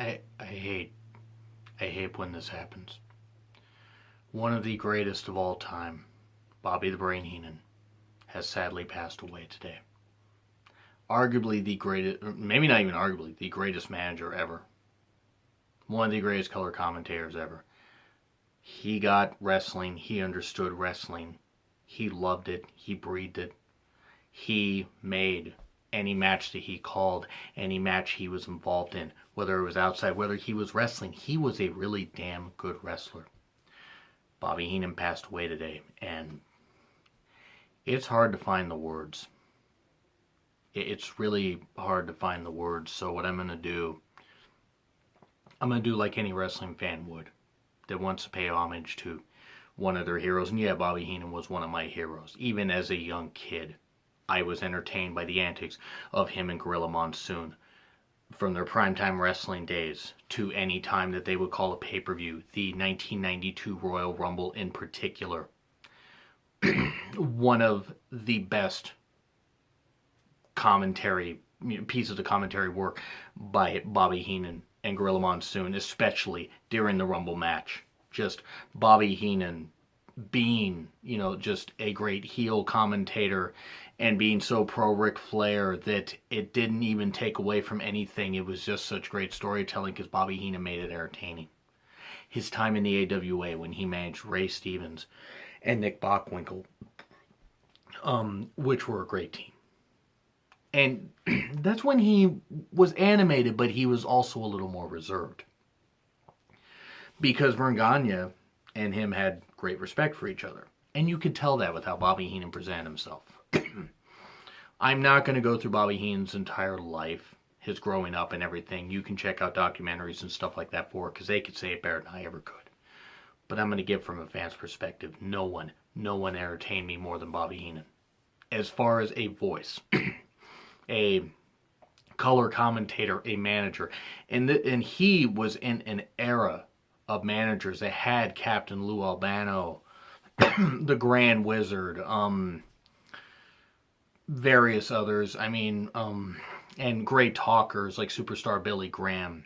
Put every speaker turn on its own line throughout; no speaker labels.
I hate when this happens. One of the greatest of all time, Bobby the Brain Heenan, has sadly passed away today. Arguably the greatest, maybe not even arguably, the greatest manager ever. One of the greatest color commentators ever. He got wrestling, he understood wrestling, he loved it, he breathed it. He made any match that he called, any match he was involved in, whether it was outside, whether he was wrestling, he was a really damn good wrestler. Bobby Heenan passed away today, and it's hard to find the words. It's really hard to find the words, so what I'm going to do like any wrestling fan would that wants to pay homage to one of their heroes. And yeah, Bobby Heenan was one of my heroes. Even as a young kid, I was entertained by the antics of him and Gorilla Monsoon. From their primetime wrestling days to any time that they would call a pay-per-view, the 1992 Royal Rumble in particular. One of the best pieces of commentary work by Bobby Heenan and Gorilla Monsoon, especially during the Rumble match. Just Bobby Heenan being, just a great heel commentator and being so pro Ric Flair that it didn't even take away from anything. It was just such great storytelling because Bobby Heenan made it entertaining. His time in the AWA when he managed Ray Stevens and Nick Bockwinkel, which were a great team. And that's when he was animated, but he was also a little more reserved. Because Verne Gagne and him had great respect for each other. And you could tell that with how Bobby Heenan presented himself. I'm not going to go through Bobby Heenan's entire life, his growing up and everything. You can check out documentaries and stuff like that for it, because they could say it better than I ever could. But I'm going to give from a fan's perspective. No one entertained me more than Bobby Heenan. As far as a voice, a color commentator, a manager. And he was in an era of managers that had Captain Lou Albano, the Grand Wizard, various others. And great talkers like Superstar Billy Graham.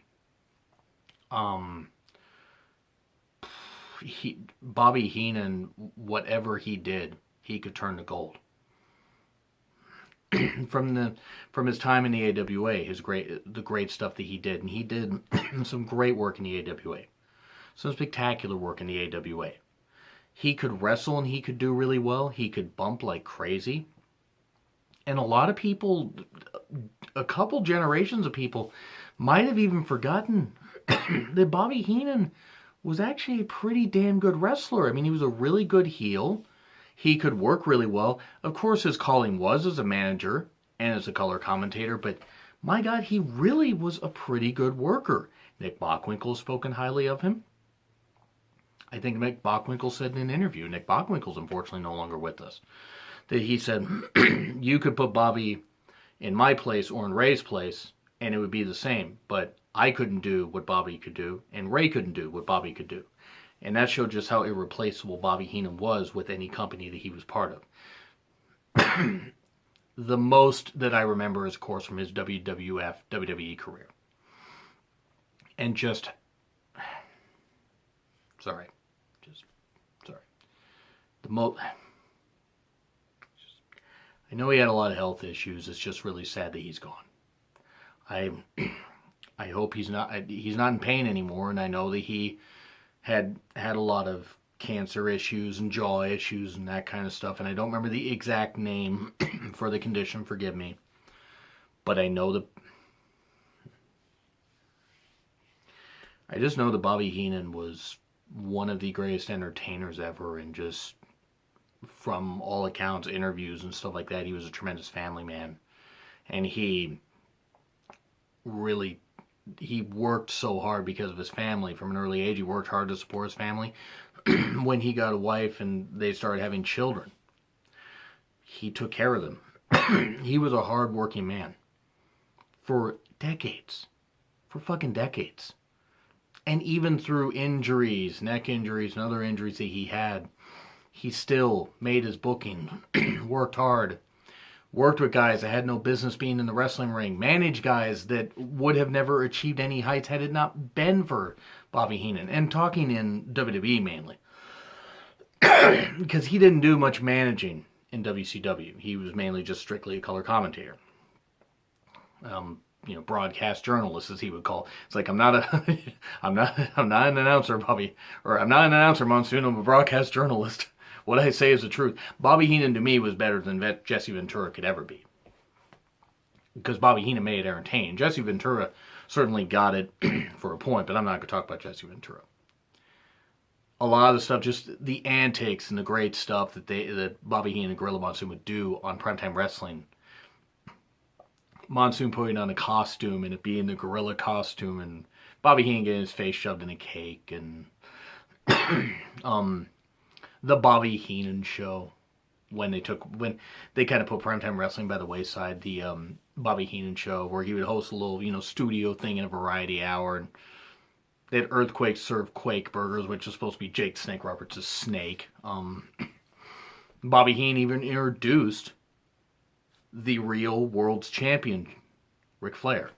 Bobby Heenan, whatever he did, he could turn to gold. From his time in the AWA, the great stuff that he did, and he did some great work in the AWA, some spectacular work in the AWA. He could wrestle and he could do really well. He could bump like crazy, and a lot of people, a couple generations of people, might have even forgotten that Bobby Heenan was actually a pretty damn good wrestler. He was a really good heel. He could work really well. Of course, his calling was as a manager and as a color commentator, but my God, he really was a pretty good worker. Nick Bockwinkel has spoken highly of him. I think Nick Bockwinkel said in an interview, Nick Bockwinkel's unfortunately no longer with us, that he said, you could put Bobby in my place or in Ray's place, and it would be the same, but I couldn't do what Bobby could do, and Ray couldn't do what Bobby could do. And that showed just how irreplaceable Bobby Heenan was with any company that he was part of. The most that I remember is, of course, from his WWF, WWE career. And sorry. I know he had a lot of health issues. It's just really sad that he's gone. I hope he's not in pain anymore, and I know that he had a lot of cancer issues and jaw issues and that kind of stuff. And I don't remember the exact name for the condition, forgive me. But I just know that Bobby Heenan was one of the greatest entertainers ever, and just from all accounts, interviews and stuff like that, he was a tremendous family man. And he worked so hard because of his family. From an early age, he worked hard to support his family. When he got a wife and they started having children, he took care of them. He was a hard-working man for decades. For fucking decades. And even through injuries, neck injuries and other injuries that he had, he still made his booking, worked hard, worked with guys that had no business being in the wrestling ring, managed guys that would have never achieved any heights had it not been for Bobby Heenan. And talking in WWE mainly. Because he didn't do much managing in WCW. He was mainly just strictly a color commentator. Broadcast journalist, as he would call. It's like, I'm not an announcer, Bobby, or I'm not an announcer, Monsoon. I'm a broadcast journalist. What I say is the truth. Bobby Heenan to me was better than Jesse Ventura could ever be, because Bobby Heenan made it entertaining. Jesse Ventura certainly got it for a point, but I'm not going to talk about Jesse Ventura. A lot of the stuff, just the antics and the great stuff that Bobby Heenan and Gorilla Monsoon would do on Primetime Wrestling. Monsoon putting on a costume and it being the gorilla costume, and Bobby Heenan getting his face shoved in a cake, and the Bobby Heenan show when they kind of put Primetime Wrestling by the wayside. The Bobby Heenan show where he would host a little studio thing in a variety hour, and they had Earthquake serve Quake burgers, which is supposed to be Jake Snake Roberts' Snake. Bobby Heenan even introduced the real world's champion, Ric Flair.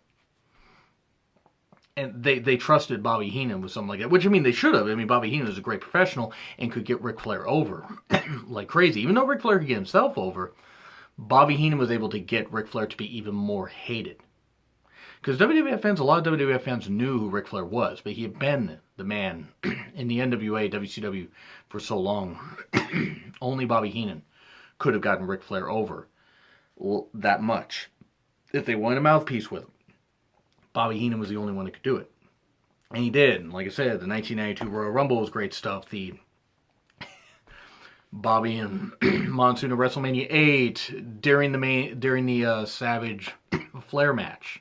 And they trusted Bobby Heenan with something like that, which, they should have. Bobby Heenan is a great professional and could get Ric Flair over like crazy. Even though Ric Flair could get himself over, Bobby Heenan was able to get Ric Flair to be even more hated. Because a lot of WWF fans knew who Ric Flair was, but he had been the man in the NWA, WCW for so long. Only Bobby Heenan could have gotten Ric Flair over that much if they wanted a mouthpiece with him. Bobby Heenan was the only one that could do it, and he did. And like I said, the 1992 Royal Rumble was great stuff. The Bobby and Monsoon at WrestleMania 8 during the Savage Flair match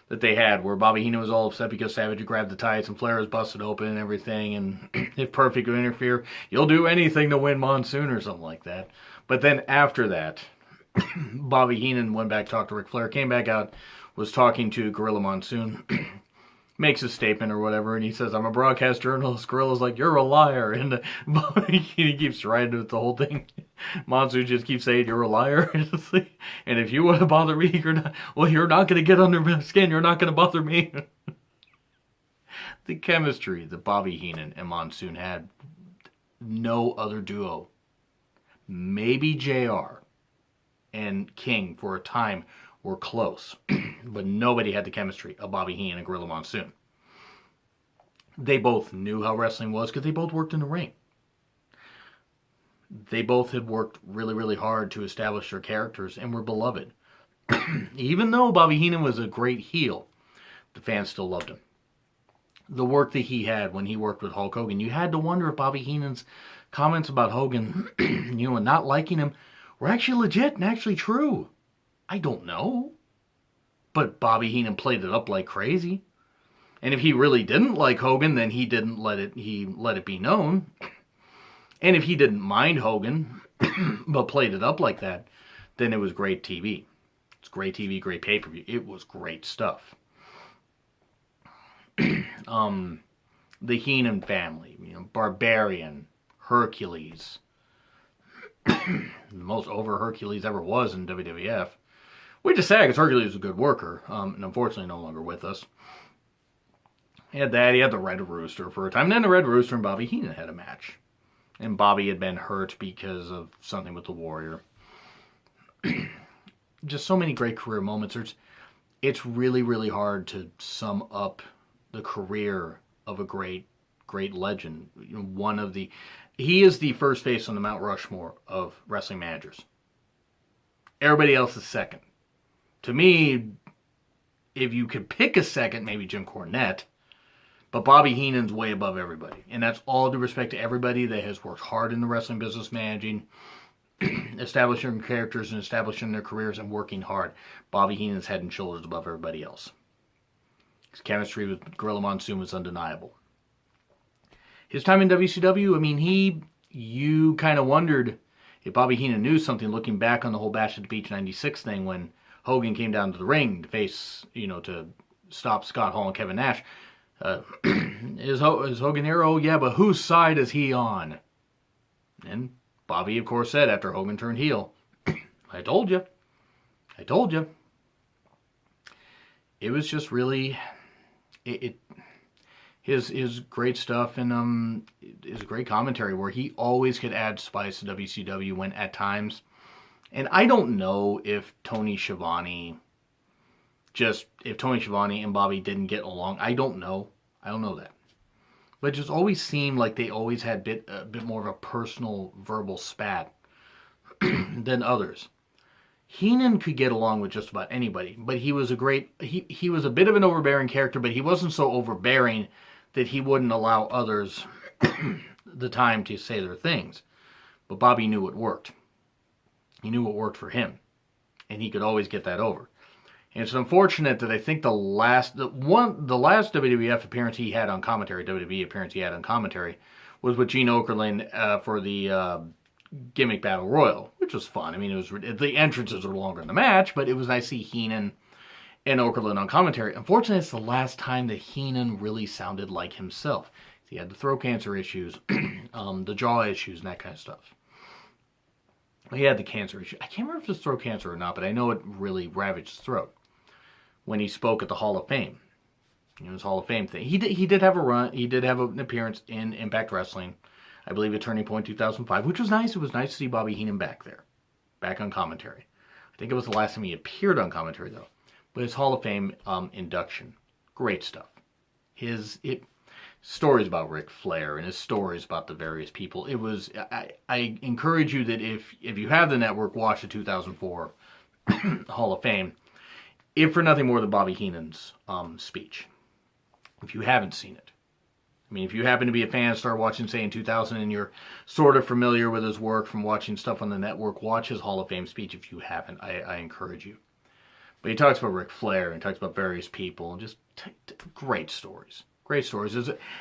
that they had, where Bobby Heenan was all upset because Savage had grabbed the tights and Flair was busted open and everything, and if Perfect would interfere, you'll do anything to win Monsoon or something like that. But then after that, Bobby Heenan went back, talked to Ric Flair, came back out, was talking to Gorilla Monsoon, makes a statement or whatever, and he says, I'm a broadcast journalist. Gorilla's like, you're a liar. And Bobby Heenan keeps riding with the whole thing. Monsoon just keeps saying, you're a liar. And if you want to bother me, you're not going to get under my skin. You're not going to bother me. The chemistry that Bobby Heenan and Monsoon had, no other duo. Maybe JR and King for a time were close, but nobody had the chemistry of Bobby Heenan and Gorilla Monsoon. They both knew how wrestling was because they both worked in the ring. They both had worked really, really hard to establish their characters and were beloved. Even though Bobby Heenan was a great heel, the fans still loved him. The work that he had when he worked with Hulk Hogan, you had to wonder if Bobby Heenan's comments about Hogan, and not liking him, were actually legit and actually true. I don't know. But Bobby Heenan played it up like crazy. And if he really didn't like Hogan, then he let it be known. And if he didn't mind Hogan, but played it up like that, then it was great TV. It's great TV, great pay-per-view. It was great stuff. The Heenan family, Barbarian, Hercules. The most over Hercules ever was in WWF. Which is sad because Hercules was a good worker, and unfortunately no longer with us. He had that, he had the Red Rooster for a time, and then the Red Rooster and Bobby Heenan had a match. And Bobby had been hurt because of something with the Warrior. Just so many great career moments. It's really, really hard to sum up the career of a great legend. He is the first face on the Mount Rushmore of wrestling managers. Everybody else is second. To me, if you could pick a second, maybe Jim Cornette. But Bobby Heenan's way above everybody. And that's all due respect to everybody that has worked hard in the wrestling business, managing, establishing characters and establishing their careers and working hard. Bobby Heenan's head and shoulders above everybody else. His chemistry with Gorilla Monsoon was undeniable. His time in WCW, you kind of wondered if Bobby Heenan knew something looking back on the whole Bash at the Beach 96 thing when Hogan came down to the ring to face, to stop Scott Hall and Kevin Nash. Is Hogan here? Oh, yeah, but whose side is he on? And Bobby, of course, said after Hogan turned heel, I told you. I told you. It was just really, his great stuff and his great commentary where he always could add spice to WCW when at times. And I don't know if Tony Schiavone and Bobby didn't get along. I don't know. I don't know that. But it just always seemed like they always had a bit more of a personal verbal spat than others. Heenan could get along with just about anybody, but he was a bit of an overbearing character, but he wasn't so overbearing that he wouldn't allow others the time to say their things. But Bobby knew what worked. He knew what worked for him, and he could always get that over. And it's unfortunate that I think the last WWF appearance he had on commentary, WWE appearance he had on commentary, was with Gene Okerlund for the Gimmick Battle Royal, which was fun. I mean, the entrances were longer in the match, but it was nice to see Heenan and Okerlund on commentary. Unfortunately, it's the last time that Heenan really sounded like himself. He had the throat cancer issues, the jaw issues, and that kind of stuff. He had the cancer issue. I can't remember if it's throat cancer or not, but I know it really ravaged his throat when he spoke at the Hall of Fame. His Hall of Fame thing. He did have a run. He did have an appearance in Impact Wrestling. I believe at Turning Point 2005, which was nice. It was nice to see Bobby Heenan back there, back on commentary. I think it was the last time he appeared on commentary, though. But his Hall of Fame induction, great stuff. His stories about Ric Flair and his stories about the various people. It was. I encourage you that if you have the network, watch the 2004 Hall of Fame. If for nothing more than Bobby Heenan's speech. If you haven't seen it. I mean, if you happen to be a fan, start watching, say, in 2000, and you're sort of familiar with his work from watching stuff on the network, watch his Hall of Fame speech if you haven't. I encourage you. But he talks about Ric Flair, and talks about various people, and just great stories. Great stories,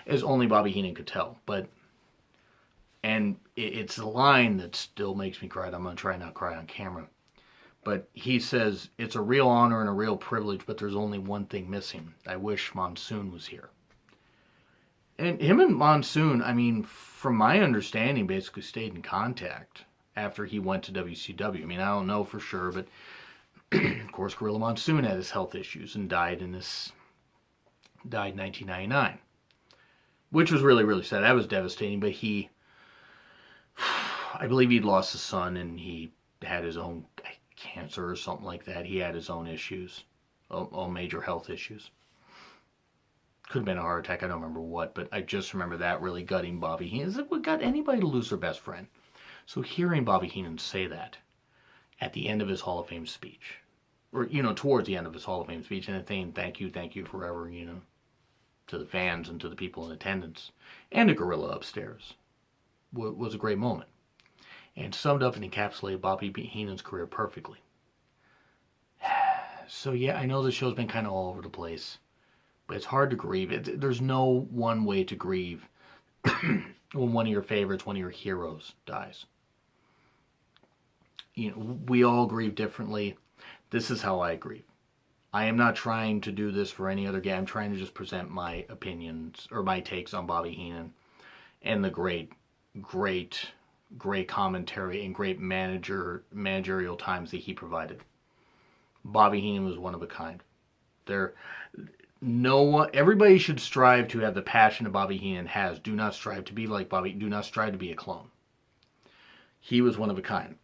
as only Bobby Heenan could tell. And it's a line that still makes me cry. I'm going to try not to cry on camera. But he says, it's a real honor and a real privilege, but there's only one thing missing. I wish Monsoon was here. And him and Monsoon, I mean, from my understanding, basically stayed in contact after he went to WCW. I mean, I don't know for sure, but of course, Gorilla Monsoon had his health issues and died in 1999, which was really, really sad. That was devastating, but I believe he'd lost his son and he had his own cancer or something like that. He had his own issues, own major health issues. Could have been a heart attack, I don't remember what, but I just remember that really gutting Bobby Heenan. It would gut anybody to lose their best friend. So hearing Bobby Heenan say that at the end of his Hall of Fame speech, or, towards the end of his Hall of Fame speech, and saying thank you forever, to the fans and to the people in attendance, and a gorilla upstairs, was a great moment. And summed up and encapsulated Bobby Heenan's career perfectly. So yeah, I know the show's been kind of all over the place. But it's hard to grieve. There's no one way to grieve when one of your favorites, one of your heroes dies. We all grieve differently. This is how I grieve. I am not trying to do this for any other guy. I'm trying to just present my opinions or my takes on Bobby Heenan and the great commentary and great managerial times that he provided. Bobby Heenan was one of a kind. Everybody should strive to have the passion that Bobby Heenan has. Do not strive to be like Bobby. Do not strive to be a clone. He was one of a kind.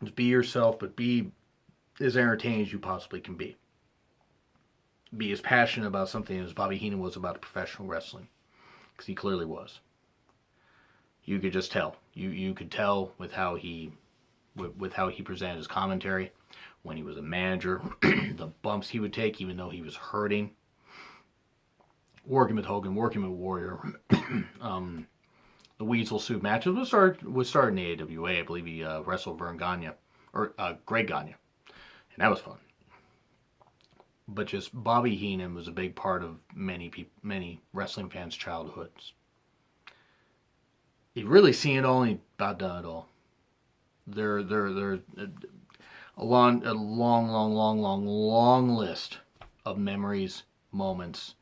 Just be yourself, but be as entertaining as you possibly can be. Be as passionate about something as Bobby Heenan was about professional wrestling. Because he clearly was. You could just tell. You could tell with how he presented his commentary. When he was a manager, the bumps he would take even though he was hurting. Working with Hogan, working with Warrior. The Weasel Suit matches was started in the AWA. I believe he wrestled Vern Gagne, or Greg Gagne. And that was fun. But just Bobby Heenan was a big part of many wrestling fans' childhoods. You've really seen it all and you've about done it all. They're a long list of memories, moments,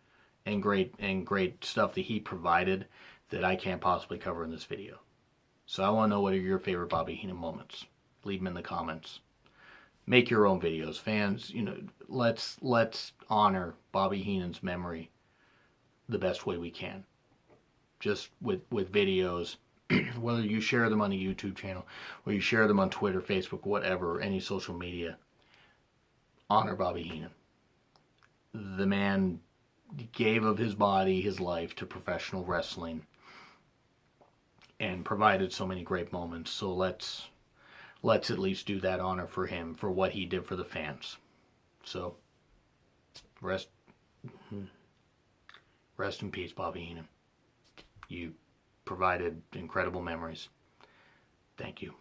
and great stuff that he provided that I can't possibly cover in this video. So I want to know what are your favorite Bobby Heenan moments. Leave them in the comments. make your own videos. Fans, let's honor Bobby Heenan's memory the best way we can. Just with videos, whether you share them on a YouTube channel or you share them on Twitter, Facebook, whatever, any social media, honor Bobby Heenan. The man gave of his body, his life to professional wrestling and provided so many great moments. So let's at least do that honor for him, for what he did for the fans. So rest in peace, Bobby Heenan. You provided incredible memories. Thank you.